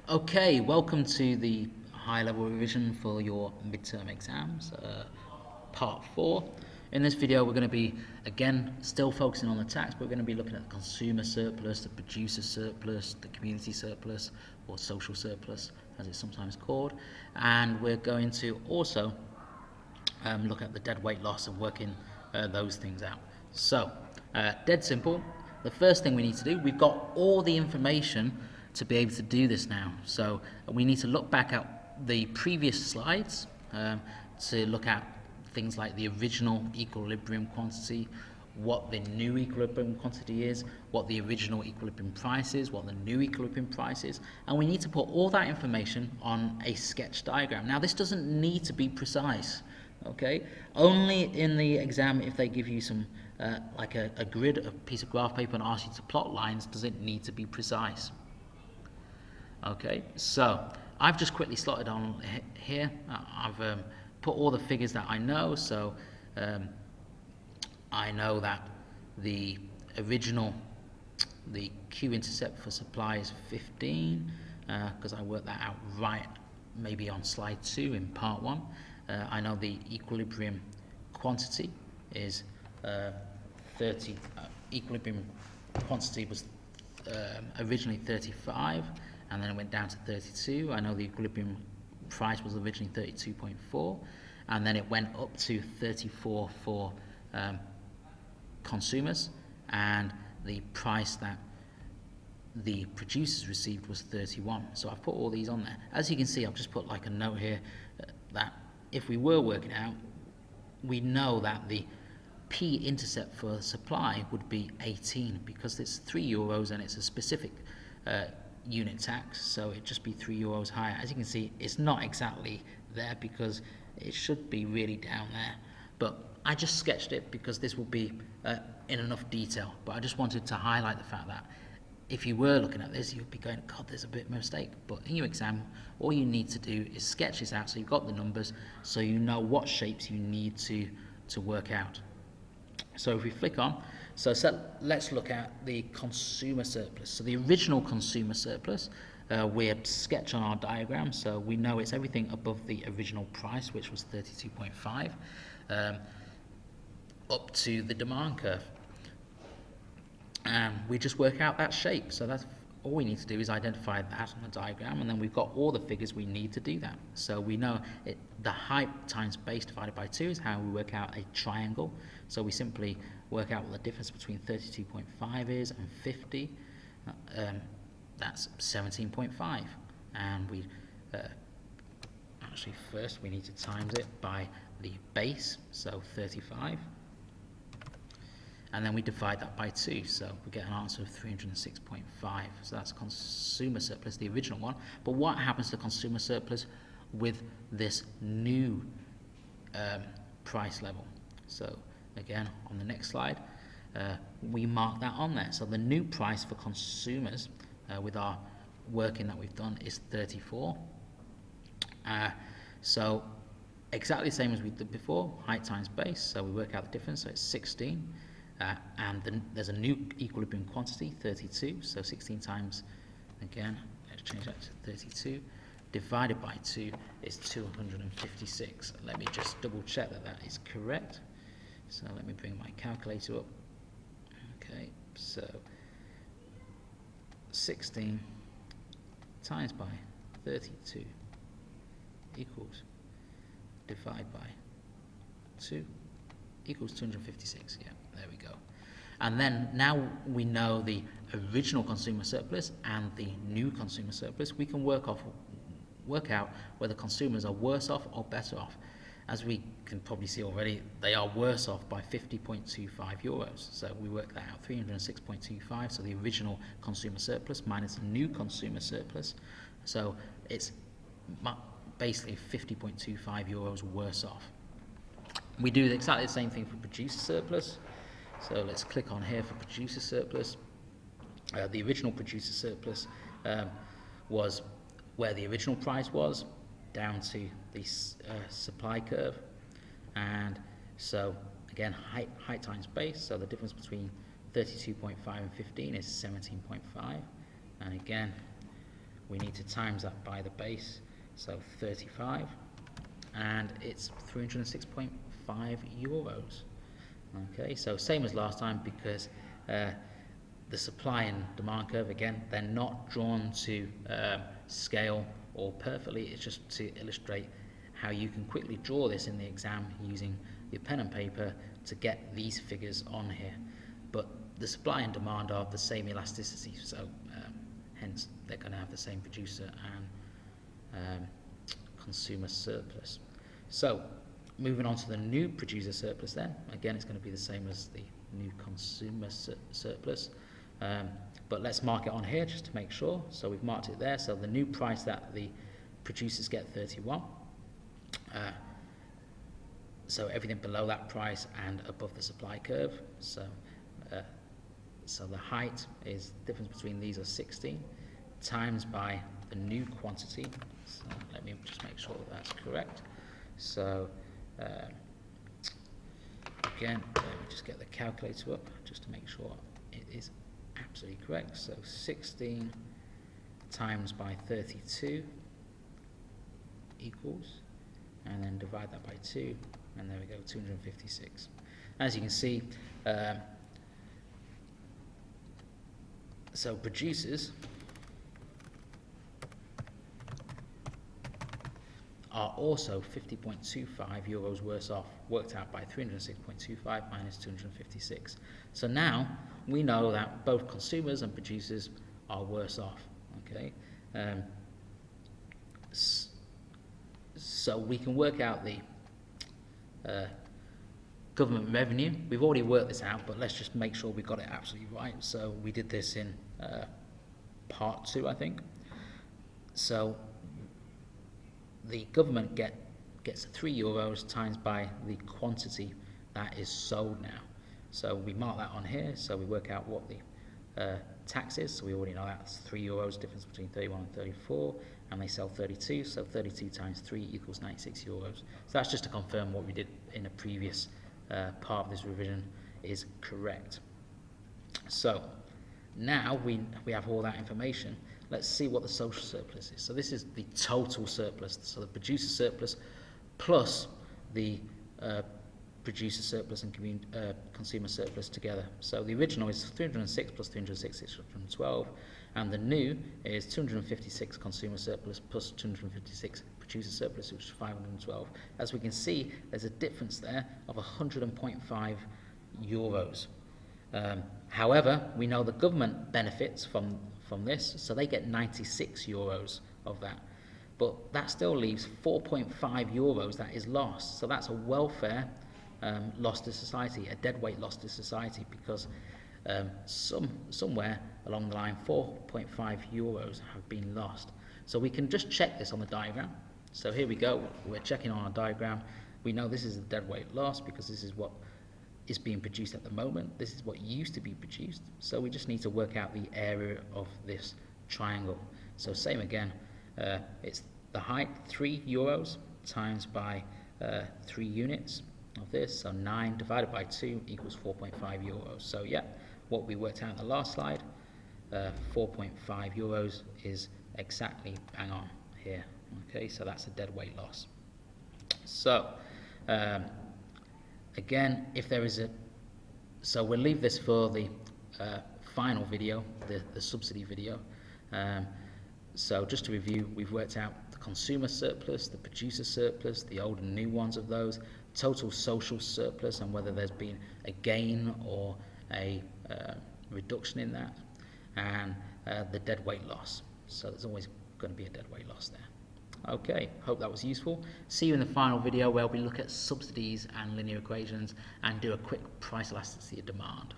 Okay, welcome to the high-level revision for your midterm exams, part 4. In this video we're going to be, again, still focusing on the tax, but we're going to be looking at the consumer surplus, the producer surplus, the community surplus, or social surplus, as it's sometimes called. And we're going to also look at the dead weight loss and working those things out. So, dead simple. The first thing we need to do, we've got all the information to be able to do this now. So we need to look back at the previous slides to look at things like the original equilibrium quantity, what the new equilibrium quantity is, what the original equilibrium price is, what the new equilibrium price is, and we need to put all that information on a sketch diagram. Now this doesn't need to be precise, okay? Only in the exam, if they give you some like a grid, a piece of graph paper, and ask you to plot lines, does it need to be precise. Okay, so I've just quickly slotted on here. I've put all the figures that I know. So I know that the original, the Q-intercept for supply is 15, because I worked that out right maybe on slide 2 in part 1. I know the equilibrium quantity is 30. Equilibrium quantity was originally 35, and then it went down to 32. I know the equilibrium price was originally 32.4, and then it went up to 34 for consumers, and the price that the producers received was 31. So I've put all these on there. As you can see, I've just put like a note here that if we were working out, we know that the P-intercept for supply would be 18 because it's €3 and it's a specific unit tax, so it'd just be €3 higher. As you can see, it's not exactly there because it should be really down there, but I just sketched it because this will be in enough detail. But I just wanted to highlight the fact that if you were looking at this, you'd be going, God, there's a bit of a mistake. But in your exam, all you need to do is sketch this out so you've got the numbers, so you know what shapes you need to work out. So if we flick on, so let's look at the consumer surplus. So the original consumer surplus, we had sketched on our diagram, so we know it's everything above the original price, which was 32.5, up to the demand curve. And we just work out that shape. So that's all we need to do is identify that on the diagram, and then we've got all the figures we need to do that. So we know the height times base divided by 2 is how we work out a triangle. So we simply work out what the difference between 32.5 is and 50. That's 17.5. And we actually first we need to times it by the base, so 35. And then we divide that by 2, so we get an answer of 306.5. So that's consumer surplus, the original one. But what happens to consumer surplus with this new price level? So again, on the next slide, we mark that on there. So the new price for consumers with our working that we've done is 34. So exactly the same as we did before, height times base. So we work out the difference, so it's 16. And then there's a new equilibrium quantity, 32, so 16 times, again, let's change that to 32, divided by 2 is 256. Let me just double check that that is correct. So let me bring my calculator up. Okay, so 16 times by 32 equals, divide by 2 equals 256, yeah. There we go. And then now we know the original consumer surplus and the new consumer surplus. We can work out whether consumers are worse off or better off. As we can probably see already, they are worse off by 50.25 euros. So we work that out, 306.25. So the original consumer surplus minus the new consumer surplus. So it's basically 50.25 euros worse off. We do exactly the same thing for producer surplus. So let's click on here for producer surplus. The original producer surplus was where the original price was, down to the supply curve. And so again, height times base, so the difference between 32.5 and 15 is 17.5. And again, we need to times that by the base, so 35, and it's 306.5 euros. Okay, so same as last time, because the supply and demand curve, again, they're not drawn to scale or perfectly. It's just to illustrate how you can quickly draw this in the exam using your pen and paper to get these figures on here. But the supply and demand are the same elasticity, so hence they're going to have the same producer and consumer surplus. So moving on to the new producer surplus then, again it's going to be the same as the new consumer surplus, but let's mark it on here just to make sure. So we've marked it there, so the new price that the producers get 31, so everything below that price and above the supply curve, so the height is the difference between these are 16 times by the new quantity. So let me just make sure that that's correct. So again, let me just get the calculator up just to make sure it is absolutely correct. So 16 times by 32 equals, and then divide that by 2, and there we go, 256. As you can see, so producers are also 50.25 euros worse off, worked out by 306.25 minus 256. So now we know that both consumers and producers are worse off. Okay, so we can work out the government revenue. We've already worked this out, but let's just make sure we got it absolutely right. So we did this in part 2, I think. So the government gets 3 euros times by the quantity that is sold now. So we mark that on here, so we work out what the tax is. So we already know that's 3 euros, difference between 31 and 34, and they sell 32, so 32 times 3 equals 96 euros. So that's just to confirm what we did in a previous part of this revision is correct. So now we have all that information. Let's see what the social surplus is. So this is the total surplus, so the producer surplus plus the producer surplus and consumer surplus together. So the original is 306 plus 306, 612, and the new is 256 consumer surplus plus 256 producer surplus, which is 512. As we can see, there's a difference there of 100.5 euros. However, we know the government benefits from this, so they get 96 euros of that. But that still leaves 4.5 euros that is lost. So that's a welfare loss to society, a deadweight loss to society, because somewhere along the line 4.5 euros have been lost. So we can just check this on the diagram. So here we go, we're checking on our diagram. We know this is a deadweight loss because this is what is being produced at the moment. This is what used to be produced. So we just need to work out the area of this triangle. So same again, it's the height, 3 euros times by 3 units of this, so 9 divided by 2 equals 4.5 euros. So yeah, what we worked out in the last slide, 4.5 euros is exactly bang on here. Okay, so that's a deadweight loss. So again, if there is so we'll leave this for the final video, the subsidy video. So just to review, we've worked out the consumer surplus, the producer surplus, the old and new ones of those, total social surplus, and whether there's been a gain or a reduction in that, and the deadweight loss. So there's always going to be a deadweight loss there. Okay, hope that was useful. See you in the final video where we look at subsidies and linear equations and do a quick price elasticity of demand.